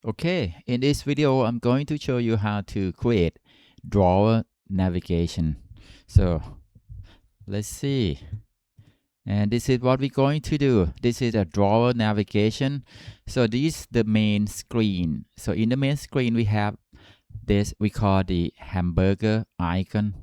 Okay, in this video, I'm going to show you how to create drawer navigation. So let's see. And this is what we're going to do. This is a drawer navigation. So this is the main screen. So in the main screen, we have this we call the hamburger icon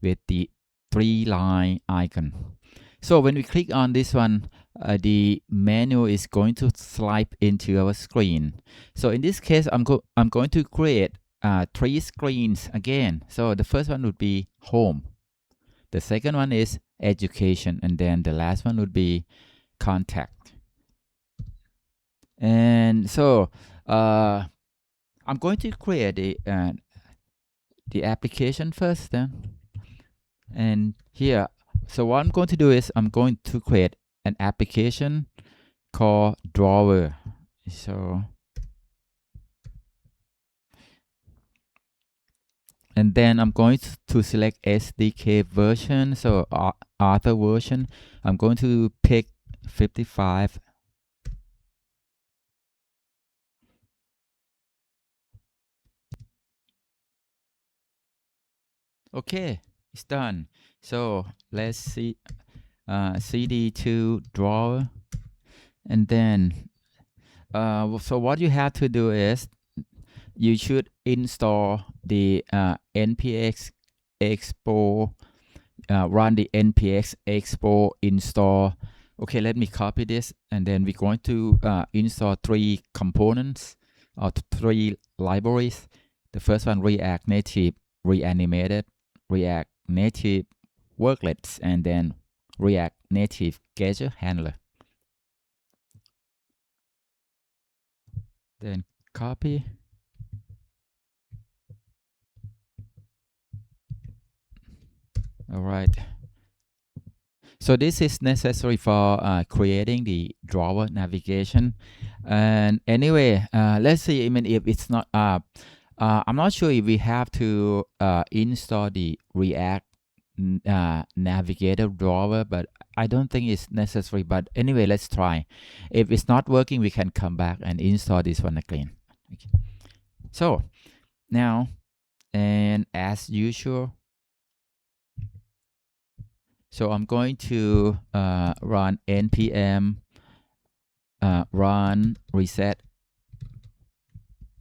with the 3-line icon. So when we click on this one, the menu is going to slide into our screen. So in this case, I'm going to create 3 screens again. So the first one would be home. The second one is education, and then the last one would be contact. And so I'm going to create the application first then. And here, so what I'm going to do is I'm going to create an application called drawer. So, and then I'm going to select SDK version. So author version, I'm going to pick 55. Okay, it's done. So let's see, CD to drawer. And then, so what you have to do is you should install the npx expo, run the npx expo install. Okay, let me copy this, and then we're going to install 3 components or 3 libraries. The first one, React Native Reanimated, React Native Worklets, and then React Native Gadget Handler. Then copy. All right. So this is necessary for creating the drawer navigation. And anyway, let's see, even if it's not I'm not sure if we have to install the React Navigator drawer, but I don't think it's necessary. But anyway, let's try. If it's not working, we can come back and install this one again. Okay. So now, and as usual, so I'm going to run npm run reset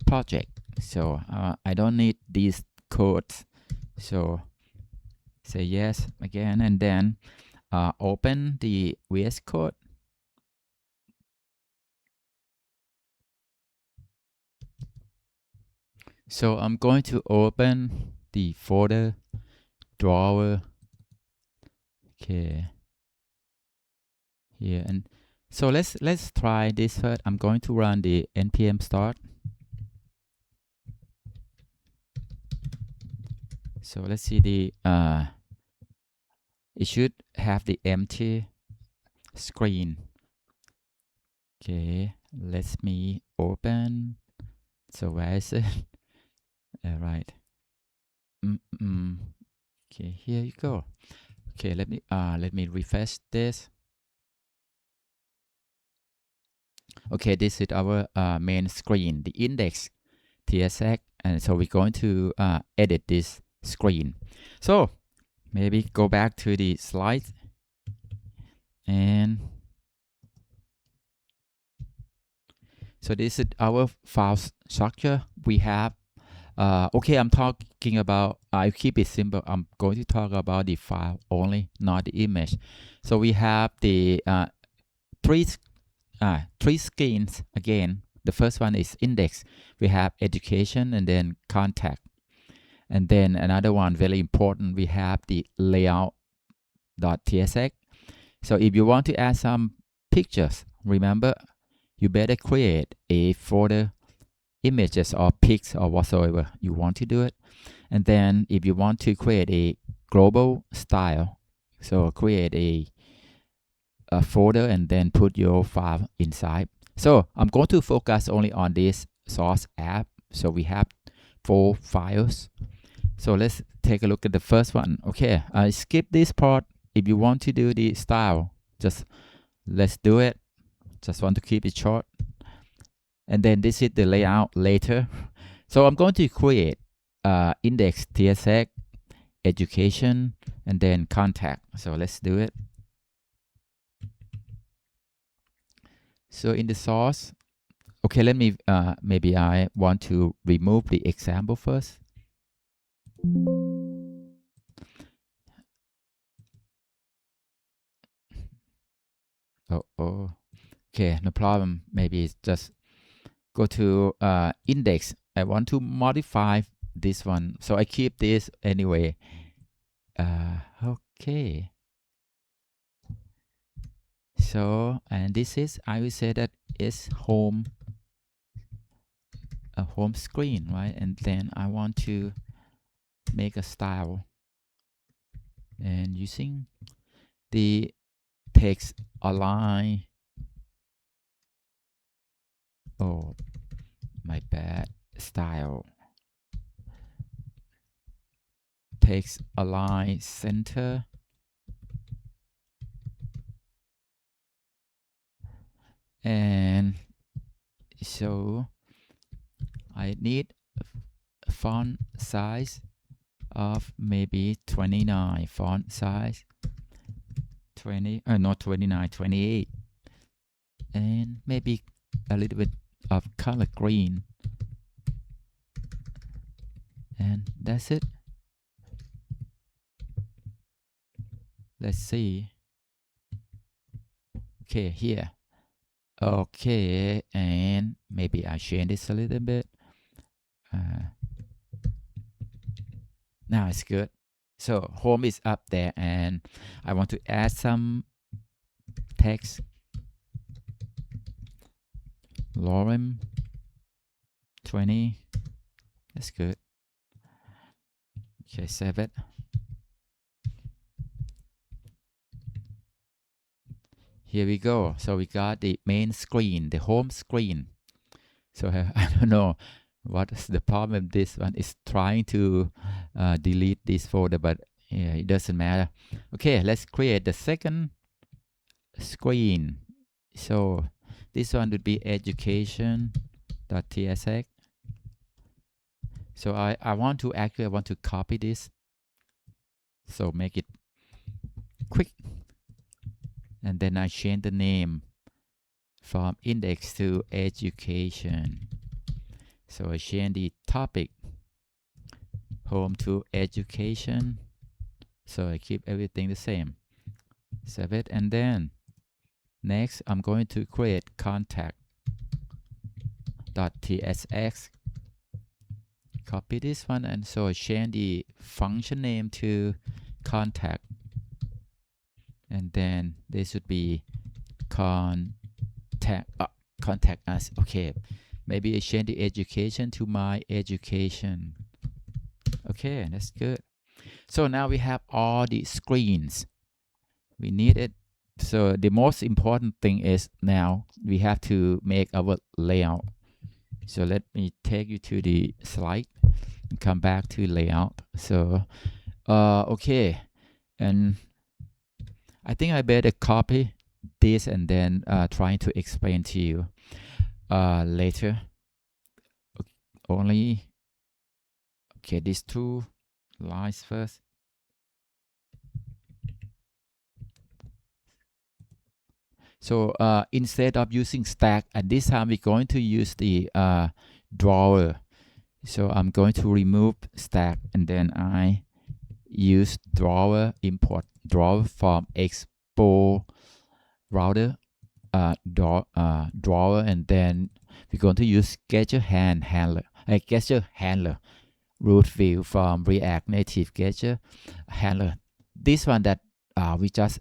project. So I don't need these codes. So say yes again, and then open the VS Code. So I'm going to open the folder drawer. Okay. Here, and so let's try this first. I'm going to run the npm start. So let's see the it should have the empty screen. Okay, let me open. So where is it? All right. Okay, here you go. Okay, let me refresh this. Okay, this is our main screen, the index TSX, and so we're going to edit this screen. So maybe go back to the slides, and so this is our file structure. We have okay, I'm talking about, I keep it simple. I'm going to talk about the file only, not the image. So we have the three screens again. The first one is index. We have education and then contact. And then another one, very important, we have the layout.tsx. So if you want to add some pictures, remember, you better create a folder, images or pics or whatsoever you want to do it. And then if you want to create a global style, so create a folder and then put your file inside. So I'm going to focus only on this source app. So we have 4 files. So let's take a look at the first one. Okay, I skip this part. If you want to do the style, just let's do it. Just want to keep it short. and then this is the layout later. So I'm going to create index TSX, education, and then contact. So let's do it. So in the source, okay, let me, maybe I want to remove the example first. Oh, okay, no problem. Maybe it's just go to index. I want to modify this one, so I keep this anyway. Okay. So, and this is, I will say that is home, a home screen, right? And then I want to make a style, and using the text align. Oh, my bad. Style. Text align center. And so I need a font size of maybe 29, font size 20, not 29, 28, and maybe a little bit of color green, and that's it. Let's see. Okay, here. Okay, and maybe I change this a little bit. Now it's good. So home is up there, and I want to add some text. Lorem 20. That's good. Okay, save it. Here we go. So we got the main screen, the home screen. So I don't know what is the problem. This one is trying to delete this folder, but yeah, it doesn't matter. Okay, let's create the second screen. So this one would be education.tsx. So I want to actually, I want to copy this. So make it quick. And then I change the name from index to education. So I change the topic home to education. So I keep everything the same. Save it, and then next I'm going to create contact.tsx. Copy this one, and so I change the function name to contact, and then this should be contact us. Okay, maybe I change the education to my education. Okay, that's good. So now we have all the screens we need it. So the most important thing is now we have to make our layout. So let me take you to the slide and come back to layout. So okay, and I think I better copy this and then trying to explain to you later. Only okay, these two lines first. So instead of using stack, at this time we're going to use the drawer. So I'm going to remove stack, and then I use drawer, import drawer from Expo router drawer, and then we're going to use schedule handler root view from React Native schedule handler. This one that we just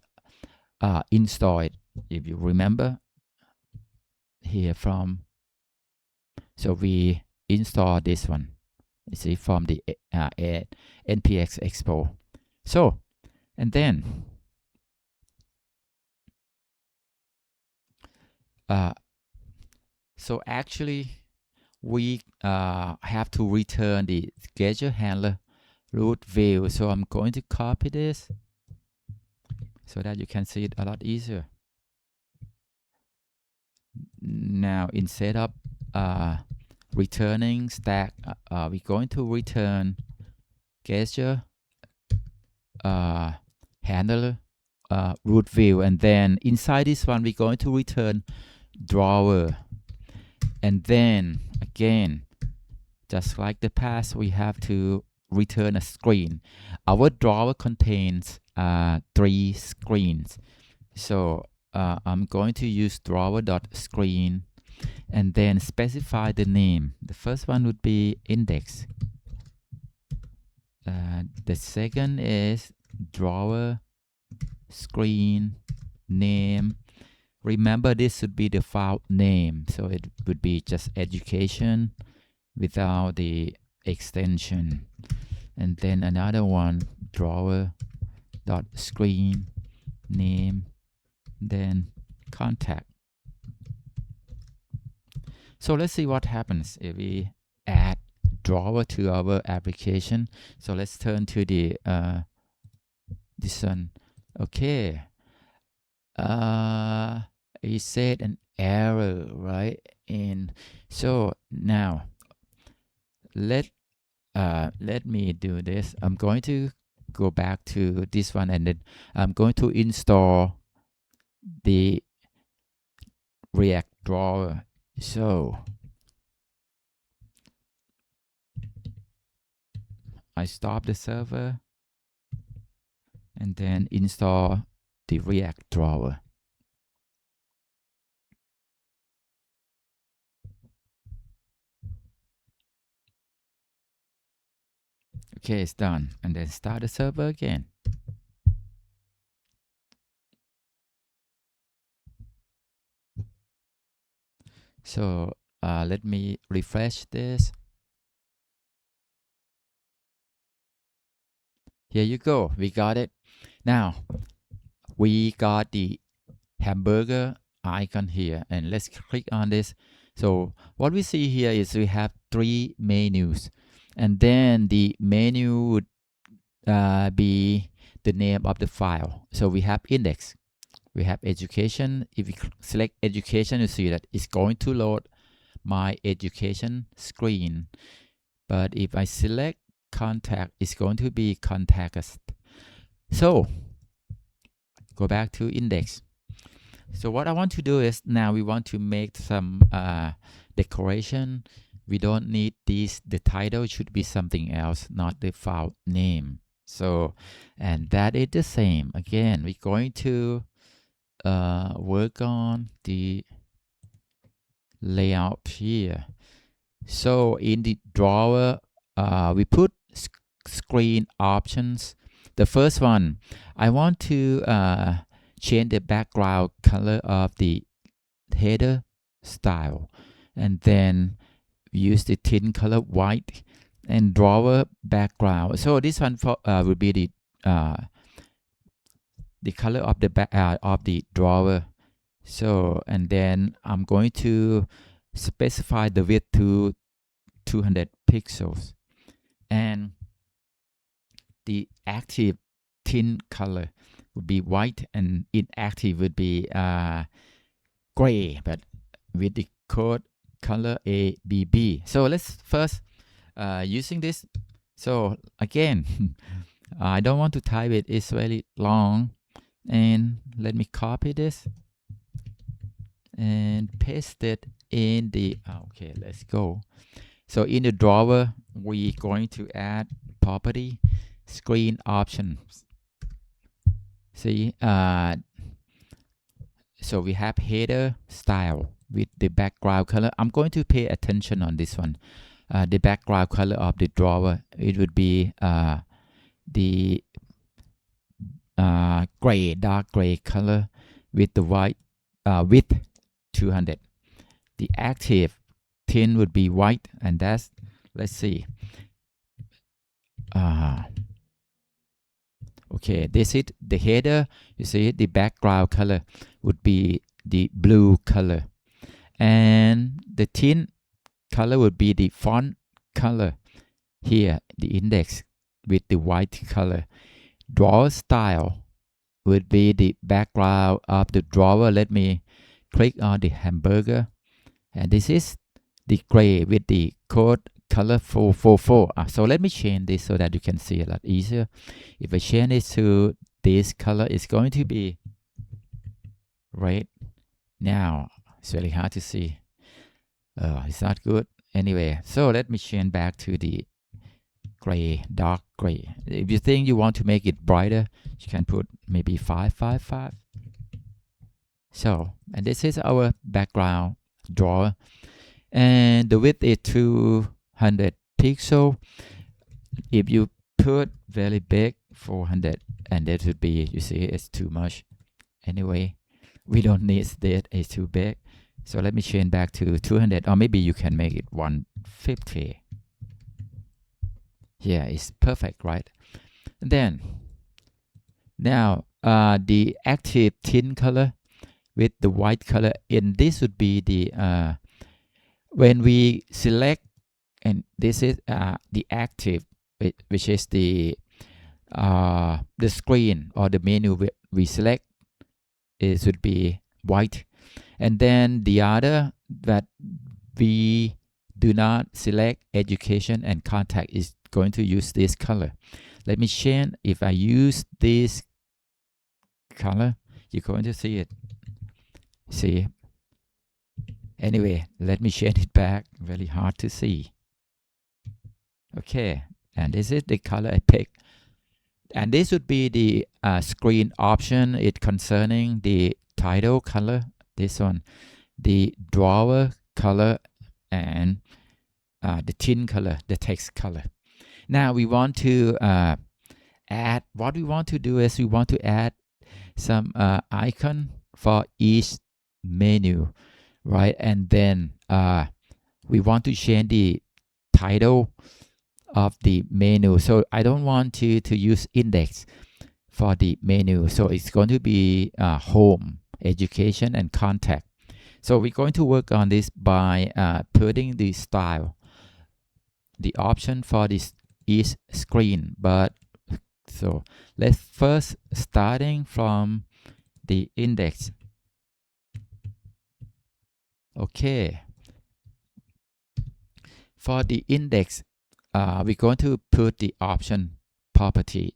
installed, if you remember here from. So we install this one. You see, from the npx Expo. So, and then so actually we have to return the schedule handler root view. So I'm going to copy this so that you can see it a lot easier. Now instead of returning stack. We're going to return gesture handler root view, and then inside this one we're going to return drawer, and then again, just like the past, we have to return a screen. Our drawer contains 3 screens, so I'm going to use drawer.screen and then specify the name. The first one would be index. The second is drawer screen name. Remember, this should be the file name, so it would be just education without the extension. And then another one, drawer dot screen name, then contact. So let's see what happens if we add drawer to our application. So let's turn to the this one. Okay, it said an error, right? And so now let me do this. I'm going to go back to this one, and then I'm going to install the React drawer. So I stop the server and then install the React drawer. Okay, it's done. And then start the server again. So let me refresh this. Here you go. We got it. Now we got the hamburger icon here, and let's click on this. So what we see here is we have 3 menus, and then the menu would be the name of the file. So we have index, we have education. If we select education, you see that it's going to load my education screen. But if I select contact, it's going to be contact us. So go back to index. So what I want to do is, now we want to make some decoration. We don't need this. The title should be something else, not the file name. So, and that is the same. Again, we're going to work on the layout here. So in the drawer, we put screen options. The first one, I want to change the background color of the header style, and then use the tint color white, and drawer background. So this one for will be the color of the back of the drawer. So, and then I'm going to specify the width to 200 pixels, and the active tint color would be white, and inactive would be gray, but with the code color ABB. So let's first using this. So again, I don't want to type it, it's very long, and let me copy this and paste it in the okay, let's go. So in the drawer, we're going to add property screen options. See, so we have header style with the background color. I'm going to pay attention on this one. The background color of the drawer, it would be the gray, dark gray color with the white width 200. The active tint would be white, and that's, let's see. Okay, this is the header. You see the background color would be the blue color, and the tint color would be the font color here, the index with the white color. Drawer style would be the background of the drawer. Let me click on the hamburger, and this is the gray with the code color 444. So let me change this so that you can see a lot easier. If I change it to this color, it's going to be red. Now it's really hard to see. It's not good. Anyway, so let me change back to the gray, dark gray. If you think you want to make it brighter, you can put maybe 555. So, and this is our background drawer, and the width is 200 pixel. If you put very big 400, and that would be, you see, it's too much. Anyway, we don't need that, it's too big. So let me change back to 200, or maybe you can make it 150. Yeah, it's perfect, right? Then, now the active tint color with the white color, and this would be the when we select, and this is the active, which is the screen or the menu we select, it should be white. And then the other that we do not select, education and contact, is going to use this color. Let me change. If I use this color, you're going to see it. See? Anyway, let me change it back. Really hard to see. Okay, and this is the color I picked. And this would be the screen option. It's concerning the title color, this one, the drawer color, and the tint color, the text color. Now we want to add, what we want to do is we want to add some icon for each menu, right? And then we want to change the title of the menu. So I don't want to use index for the menu. So it's going to be home, education, and contact. So we're going to work on this by putting the style, the option for this each screen. But so let's first starting from the index. Okay. For the index, we're going to put the option property.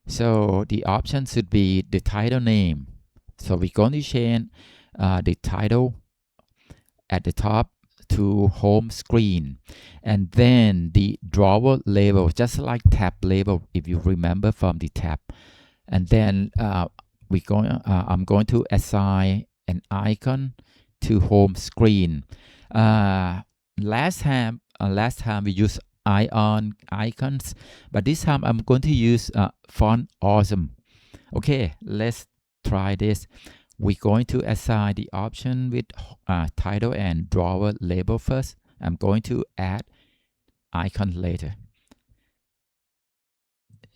So the option should be the title name. So we're going to change the title at the top to home screen, and then the drawer label, just like tab label, if you remember from the tab. And then I'm going to assign an icon to home screen. Last time we used icons, but this time I'm going to use font awesome. Okay, let's try this. We're going to assign the option with title and drawer label first. I'm going to add icon later.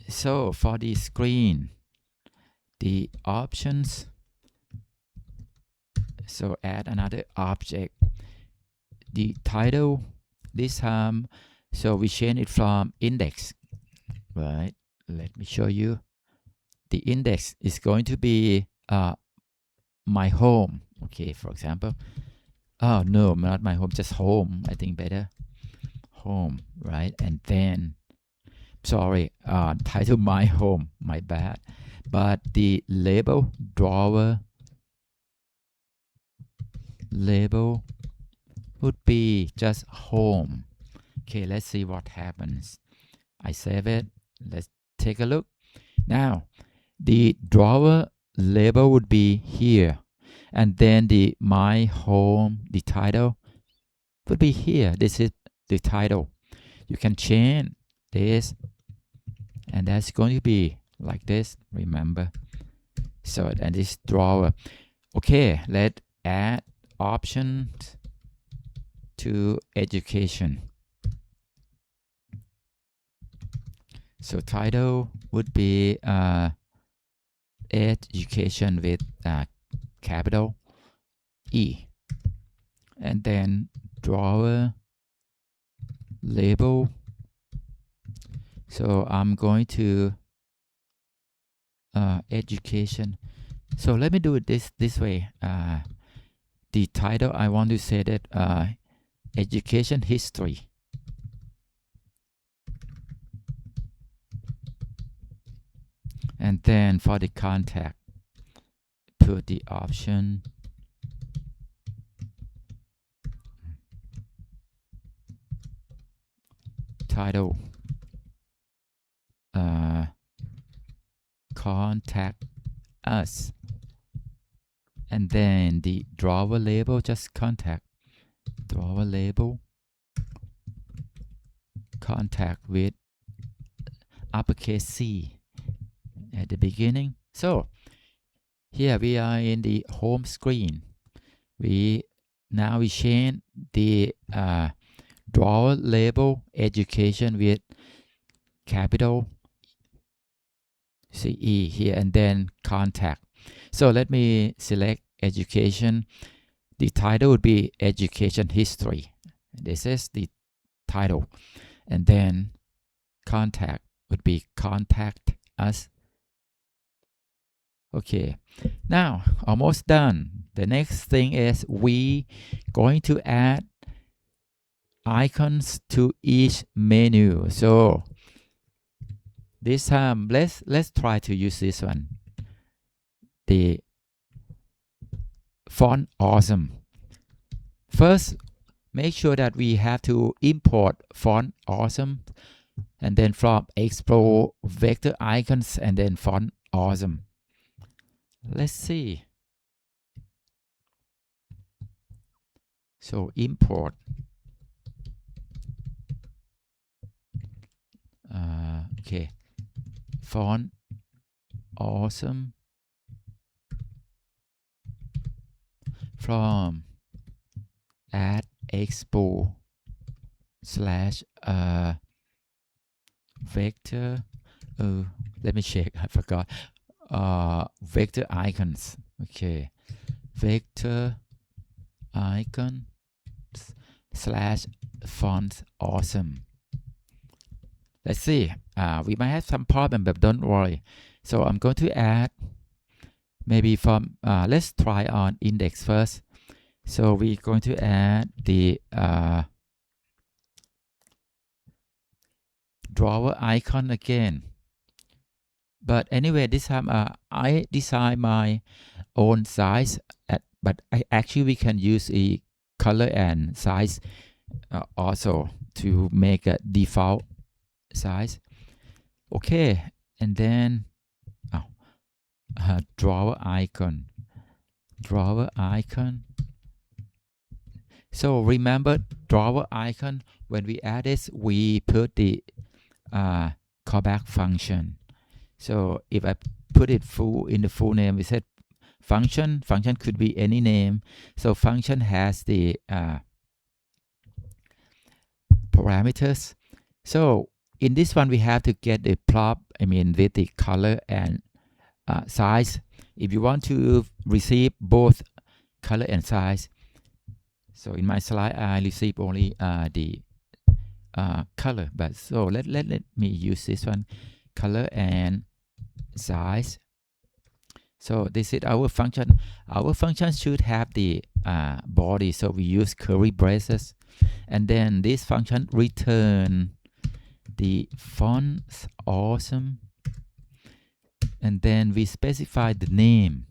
So for the screen, the options, so add another object, the title this time, so we change it from index, right? Let me show you. The index is going to be my home. Okay, for example. Oh no, not my home, just home. I think better. Home, right? And then, sorry, title my home, my bad. But the label, drawer label would be just home. Okay, let's see what happens. I save it. Let's take a look. Now, the drawer label would be here, and then the my home, the title would be here. This is the title. You can change this, and that's going to be like this, remember. So, and this drawer. Okay, let's add options to education. So title would be education with capital E, and then drawer label. So I'm going to education. So let me do it this way. The title, I want to say that education history. And then for the contact, put the option title, contact us, and then the drawer label, just contact, drawer label, contact with uppercase C at the beginning. So here we are in the home screen. We change the drawer label education with capital CE here, and then contact. So let me select education. The title would be education history. This is the title. And then contact would be contact us. Okay, now almost done. The next thing is we going to add icons to each menu. So this time let's try to use this one, the font awesome. First, make sure that we have to import font awesome, and then from Expo vector icons, and then font awesome. Let's see. So import okay, font awesome from add Expo slash vector. Let me check, I forgot. Vector icons. Okay, vector icon slash font awesome. Let's see. We might have some problem, but don't worry. So I'm going to add maybe from let's try on index first. So we're going to add the drawer icon again. But anyway, this time I design my own size, but actually we can use a color and size also to make a default size. Okay, and then drawer icon. So remember, drawer icon, when we add this, we put the callback function. So if I put it in the full name, we said function could be any name. So function has the parameters. So in this one, we have to get the prop, with the color and size. If you want to receive both color and size, so in my slide, I receive only the color, but so let me use this one, color and size. So this is our function. Our function should have the body, so we use curly braces, and then this function return the fonts awesome, and then we specify the name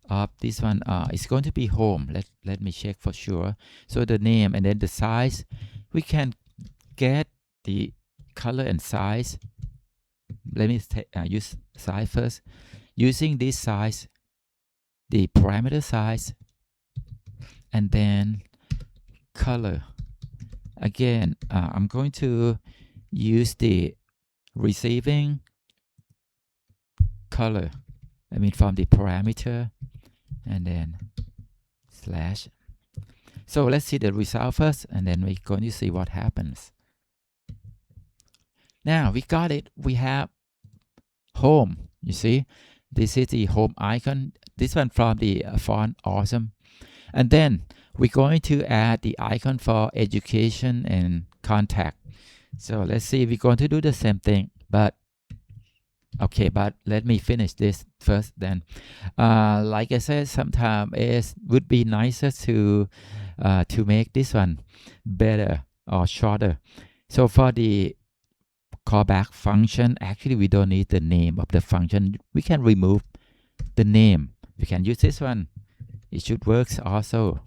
of this one. It's going to be home. Let me check for sure. So the name, and then the size, we can get the color and size. Let me use size first. Using this size, the parameter size, and then color. Again, I'm going to use the receiving color, from the parameter, and then slash. So let's see the result first, and then we're going to see what happens. Now we got it. We have home. You see, this is the home icon. This one from the font awesome. And then we're going to add the icon for education and contact. So let's see, we're going to do the same thing, but okay, but let me finish this first then. Like I said, sometimes it would be nicer to to make this one better or shorter. So for the callback function, actually we don't need the name of the function. We can remove the name. We can use this one. It should work also.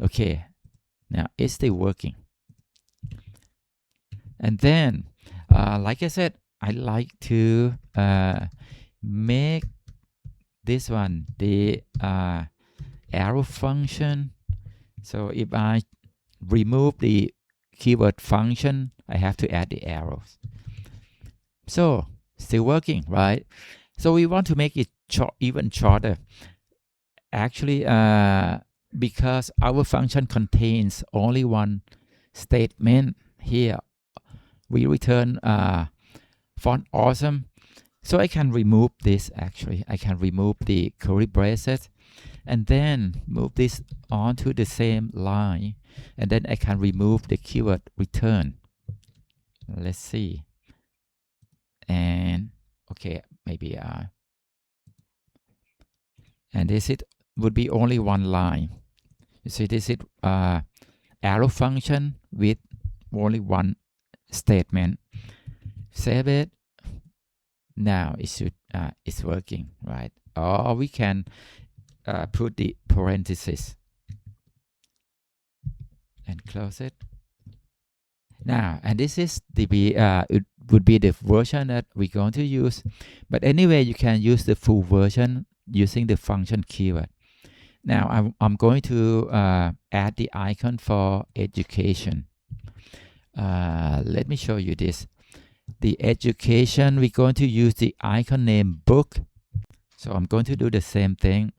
Okay. Now it's still working. And then, like I said, I like to make this one the arrow function. So if I remove the keyword function, I have to add the arrows. So still working, right? So we want to make it even shorter. Actually, because our function contains only one statement here, we return font awesome. So I can remove this. Actually, I can remove the curly braces and then move this onto the same line, and then I can remove the keyword return. Let's see. And okay, maybe and this it would be only one line. You see, this is arrow function with only one statement. Save it. Now it should it's working, right? Or we can put the parenthesis and close it. Now, and this is the it would be the version that we're going to use. But anyway, you can use the full version using the function keyword. Now, I'm going to add the icon for education. Let me show you this. The education, we're going to use the icon name book. So I'm going to do the same thing.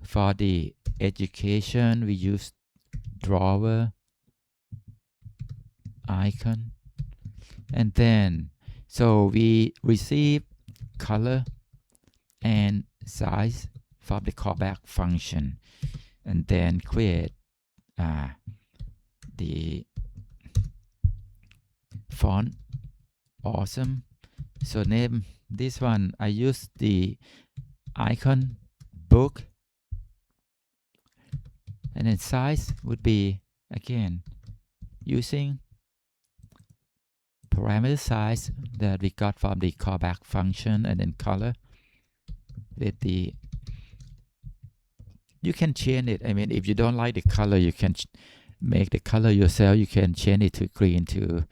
For the education, we use drawer icon. And then, so we receive color and size from the callback function. And then create the font awesome. So name this one, I use the icon book, and then size would be again using parameter size that we got from the callback function, and then color with the, you can change it. I mean, if you don't like the color, you can make the color yourself. You can change it to green, to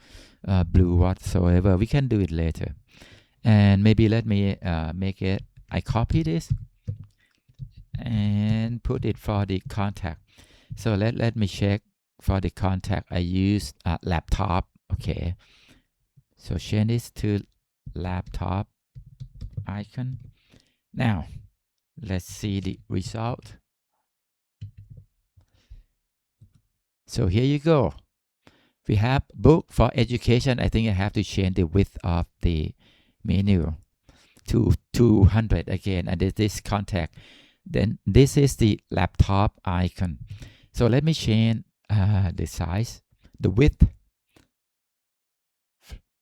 blue, whatsoever. We can do it later. And maybe let me make it, I copy this and put it for the contact. So let me check for the contact. I used laptop. Okay. So change this to laptop icon. Now, let's see the result. So here you go. We have book for education. I think I have to change the width of the menu to 200 again, and this contact. Then this is the laptop icon. So let me change the size, the width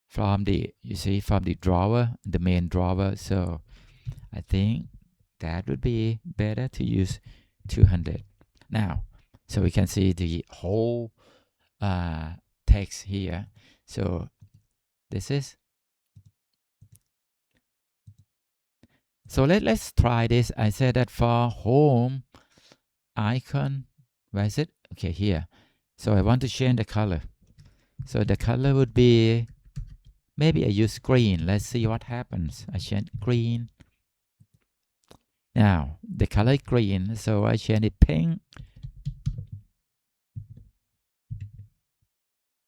from the, you see, from the drawer, the main drawer. So I think that would be better to use 200. Now, so we can see the whole text here. So this is, so let's try this. I said that for home icon, where is it? Okay, here. So I want to change the color. So the color would be, maybe I use green. Let's see what happens. I change green. Now the color is green, so I change it pink.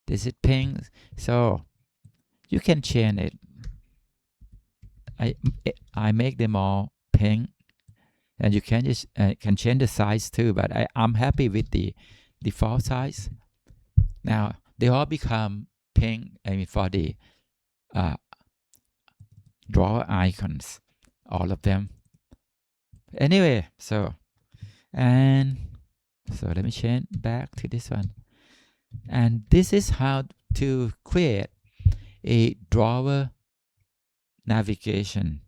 This is pink. So you can change it. I make them all pink, and you can just can change the size too. But I'm happy with the default size. Now they all become pink. I mean, for the drawer icons, all of them. Anyway, so let me change back to this one. And this is how to create a drawer navigation.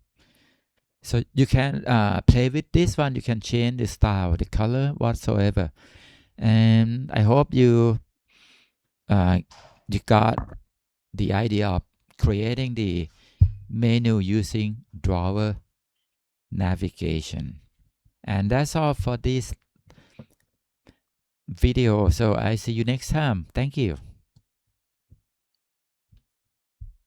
So you can play with this one. You can change the style, the color, whatsoever. And I hope uh, you got the idea of creating the menu using drawer navigation. And that's all for this video. So I see you next time. Thank you.